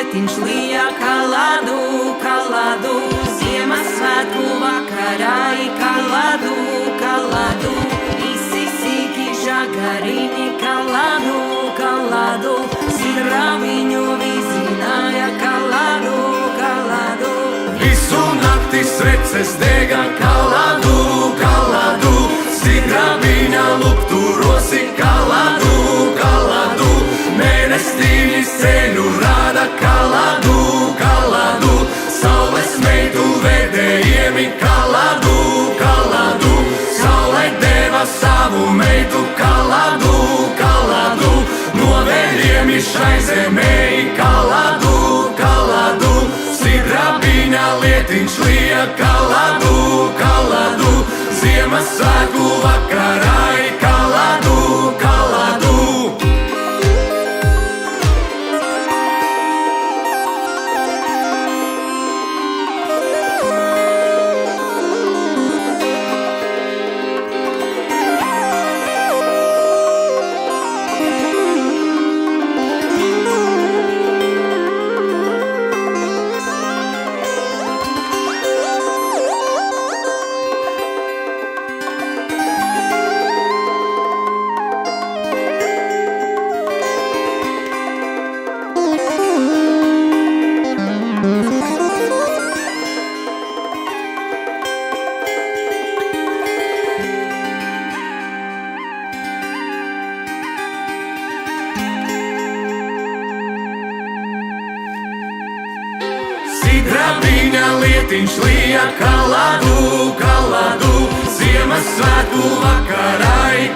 lietiņš lija kaladu, kaladu. Ziemassvētku vakarā kaladu, kaladu. Visi sīki žagariņi kaladu, kaladu. Sidraviņu vizināja kaladu, kaladu. Visu nakti sveces dega kaladu, kaladu. Sidraviņa lukturosi kaladu, kaladu. Mēnestīnis ceļu rāda kaladu, kaladu. Saules meitu vedējiem kaladu, kaladu. Saule deva savu meitu kaladu, kaladu. Novēļiem šai zemē kaladu, kaladu. Sidrabiņa lietiņš lija kaladu, kaladu. Ziemassvētku vakarā kaladu, kaladu. Sidrabiņa lietiņš lija kaladu, kaladu. Ziemassvētku vakarā